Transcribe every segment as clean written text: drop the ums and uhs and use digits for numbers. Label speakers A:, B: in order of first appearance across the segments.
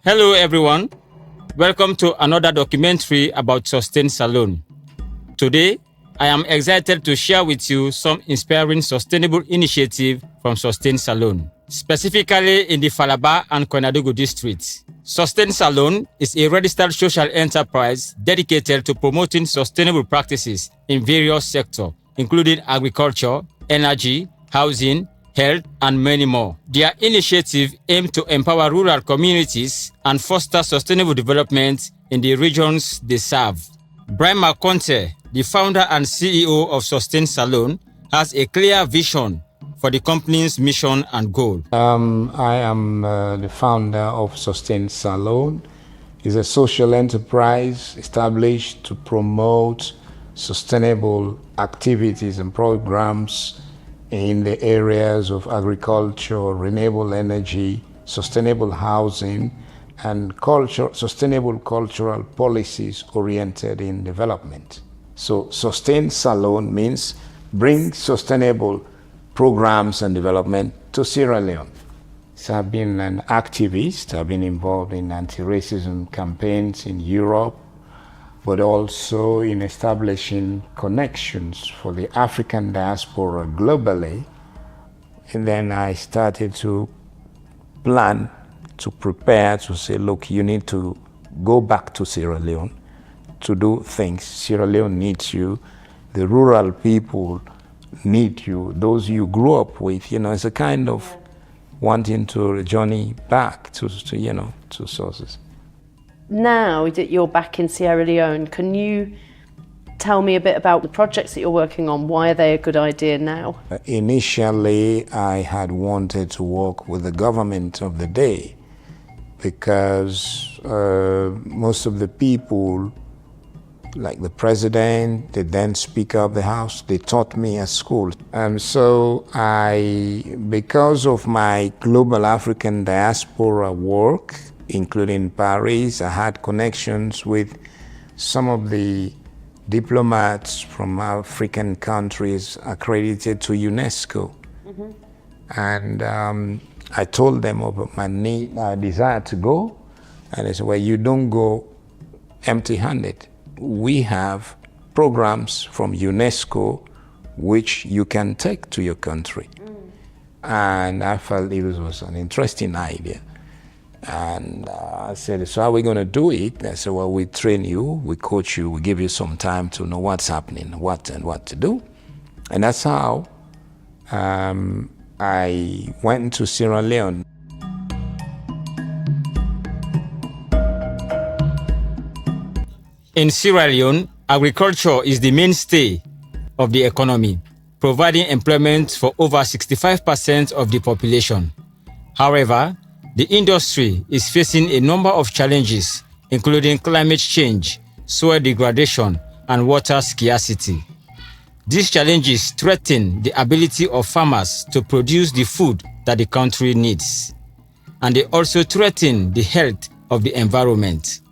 A: Hello, everyone. Welcome to another documentary about Sustain Salone. Today, I am excited to share with you some inspiring sustainable initiatives from Sustain Salone, specifically in the Falaba and Koinadugu districts. Sustain Salone is a registered social enterprise dedicated to promoting sustainable practices in various sectors, including agriculture, energy, housing, health, and many more. Their initiative aims to empower rural communities and foster sustainable development in the regions they serve. Brian McConte, the founder and CEO of Sustain Salone, has a clear vision for the company's mission and goal.
B: I am the founder of Sustain Salone. It's a social enterprise established to promote sustainable activities and programs in the areas of agriculture, renewable energy, sustainable housing, and sustainable cultural policies oriented in development. So Sustain Salone means bring sustainable programs and development to Sierra Leone. So I've been an activist. I've been involved in anti-racism campaigns in Europe, but also in establishing connections for the African diaspora globally. And then I started to plan, to prepare, to say, look, you need to go back to Sierra Leone to do things. Sierra Leone needs you. The rural people need you. Those you grew up with, it's a kind of wanting to journey back to sources.
C: Now that you're back in Sierra Leone, can you tell me a bit about the projects that you're working on? Why are they a good idea now?
B: Initially, I had wanted to work with the government of the day because most of the people, like the president, the then Speaker of the House, they taught me at school. And so because of my global African diaspora work, including Paris, I had connections with some of the diplomats from African countries accredited to UNESCO. Mm-hmm. And I told them about my desire to go, and they said, well, you don't go empty-handed. We have programs from UNESCO which you can take to your country. And I felt it was an interesting idea. And I said, so how are we going to do it? I said, well, we train you, we coach you, we give you some time to know what's happening, what to do. And that's how I went to Sierra Leone.
A: In Sierra Leone, agriculture is the mainstay of the economy, providing employment for over 65% of the population. However, the industry is facing a number of challenges, including climate change, soil degradation, and water scarcity. These challenges threaten the ability of farmers to produce the food that the country needs, and they also threaten the health of the environment.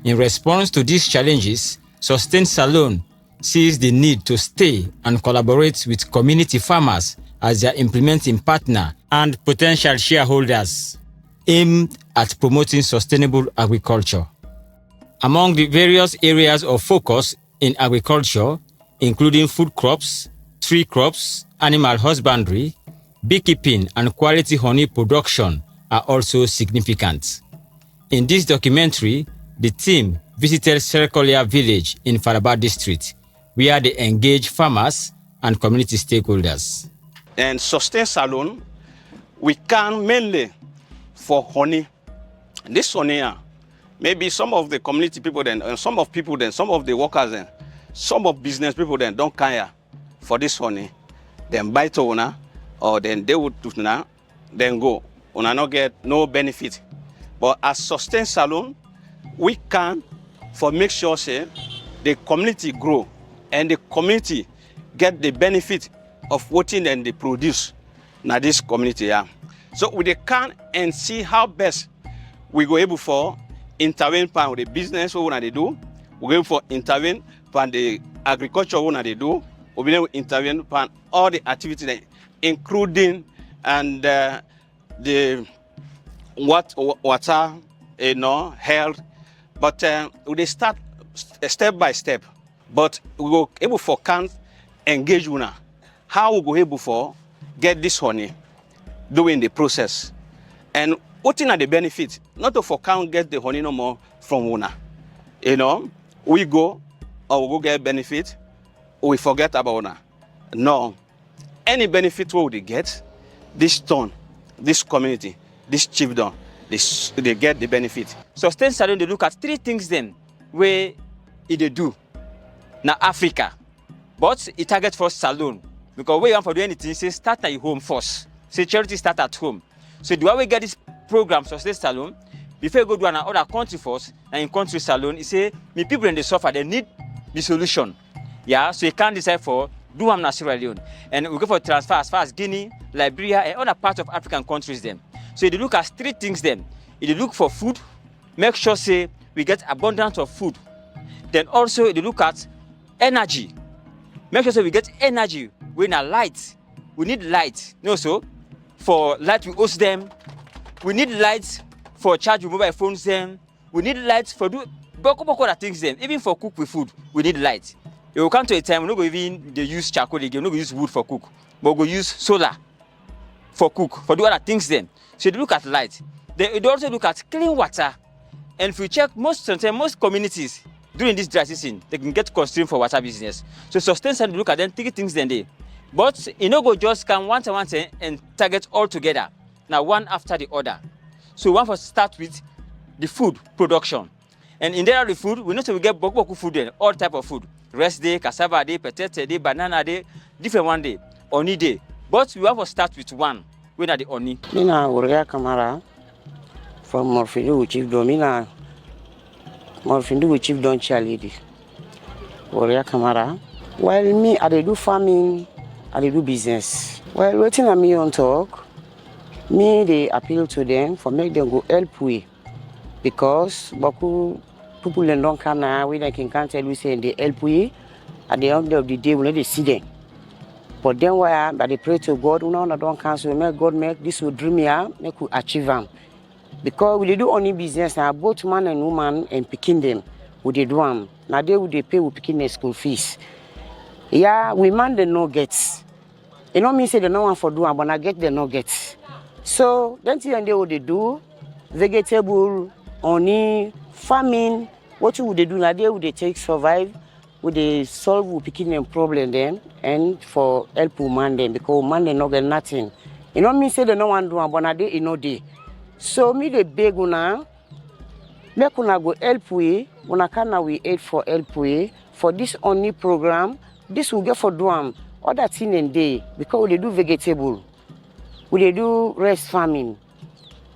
A: In response to these challenges, Sustain Salone sees the need to stay and collaborate with community farmers as their implementing partner and potential shareholders, aimed at promoting sustainable agriculture. Among the various areas of focus in agriculture, including food crops, tree crops, animal husbandry, beekeeping, and quality honey production are also significant. In this documentary, the team visited Serkolia village in Falaba district, where they engage farmers and community stakeholders.
D: And Sustain Salone, we can mainly for honey. This honey, maybe some of the community people then, and some of people then, some of the workers then, some of business people then don't care for this honey. Then buy to una, or then they would do now, then go. Una not get no benefit. But as Sustain Salone, we can for make sure say the community grow and the community get the benefit of what then they produce now this community. Yeah. So we can and see how best we go able for intervene with the business what they do, we go able for intervene with the agriculture what they do, we be able to intervene with all the activities including and the water health. But we start step by step. But we go able for can engage una. How we go able for get this honey doing the process. And what are the benefit? Not to for can get the honey no more from una. We go or we go get benefit, we forget about una. No. Any benefit we will get, this town, this community, this chiefdom, they get the benefit.
A: Sustain Salon, they look at three things then where they do. Now Africa, but it target first salon. Because where you want to do anything, say start at your home first. Say charity start at home. So the way we get this program, Sustain Salon, before you go to another country first, and in country salon, you say, me people in the suffer, they need the solution. Yeah, so you can't decide for do am na Sierra Leone. And we go for transfer as far as Guinea, Liberia, and other parts of African countries then. So they look at three things then. They look for food, make sure say we get abundance of food. Then also they look at energy. Make sure say we get energy. We need light. We need light. No, so for light we host them. We need light for charge mobile phones them. We need light for do other things them. Even for cook with food, we need light. It will come to a time we're not going to even use charcoal again, we're not going to use wood for cook, but we're going to use solar for cook, for do other things then. So they look at light. They also look at clean water. And if we check most communities during this dry season, they can get constrained for water business. So Sustain Salon look at them three things then they. But you know go just come one and target all together. Now one after the other. So we want to start with the food production. And in there the food, we know so we get boku food then, all type of food. Rice day, cassava day, potato day, banana day, different one day, oni day. But we have to start with one. When are the oni?
E: Mina Uria Kamara from Morfindu Chiefdom. Mina Morfindu Chiefdom Charlie. Uria Kamara. Well, me, I do farming, I do business. Well, waiting on me on talk, me they appeal to them for make them go help we. Because Baku people don't come now, we can't tell you saying they help we. At the end of the day, we need to see them. But then why they pray to God, we don't cancel, make God make this will dream here, make we achieve them. Because we do only business now, both man and woman and picking them, we do them. Now they would pay we picking their school fees. Yeah, we man the no gets. You know me say the no one for do but I get the no gets. So then they what they do, vegetable, only farming, what would they do now? They would they take survive, would they solve with picking them problem then and for help woman then because man they not get nothing. You know me say the no one do but now they no day. So me the beg una, make una go help we, una can we aid for help we for this only program. This will get for do other thing and day because they do vegetable, they do rice farming.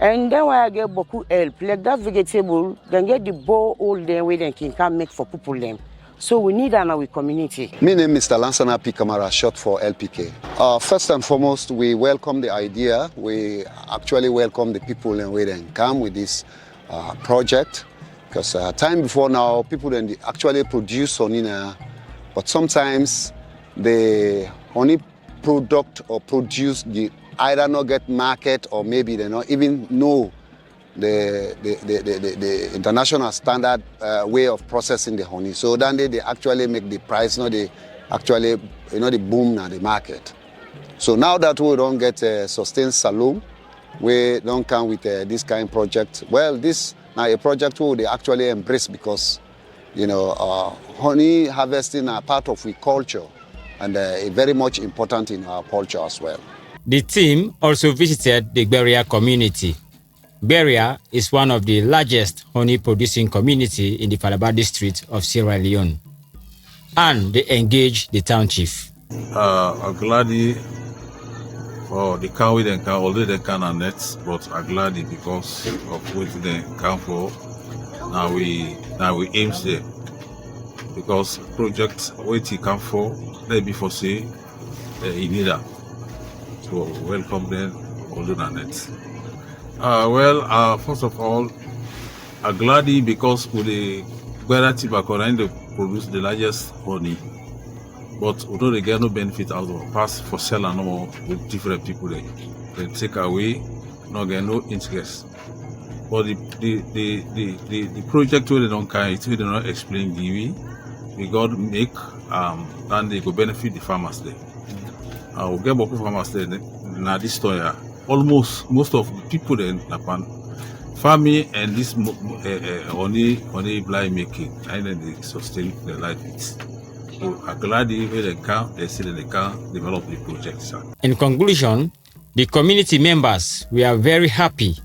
E: And then when I get beaucoup help, like that vegetable, then get the bowl all them where they can make for people them. So we need that in our community.
F: My name is Mr. Lansana P. Kamara, short for LPK. First and foremost, we welcome the idea. We actually welcome the people and where they come with this project. Because time before now, people then actually produce honey now, but sometimes the honey product or produce the either not get market or maybe they not even know the international standard way of processing the honey. So then they actually make the price, they actually the boom now the market. So now that we don't get a Sustain Salon, we don't come with this kind of project. Well, this now a project we actually embrace because honey harvesting are part of our culture and very much important in our culture as well.
A: The team also visited the Beria community. Beria is one of the largest honey-producing community in the Falaba district of Sierra Leone. And they engaged the town chief.
G: I'm glad for the cow they can, although they can net, but I'm glad because of what they can for. Now we aim there because project what he can for, they before say he need that. So welcome them, although than net. First of all, I'm glad because with the Beria tobacco they produce the largest honey. But although they get no benefit out of pass for selling no with different people, they take away, no get no interest. But the project where they don't carry it, where they don't explain we got make and they go benefit the farmers there. We'll get more farmers there. Now this story, almost most of the people there farming and this only blind making, and then they sustain their life. So I'm glad where they see that they can develop the project.
A: In conclusion, the community members were very happy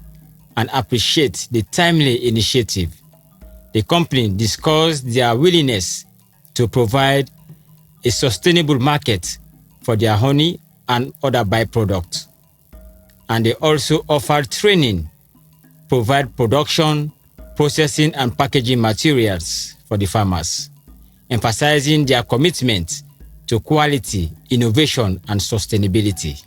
A: and appreciate the timely initiative. The company discussed their willingness to provide a sustainable market for their honey and other byproducts. And they also offered training, provide production, processing, and packaging materials for the farmers, emphasizing their commitment to quality, innovation, and sustainability.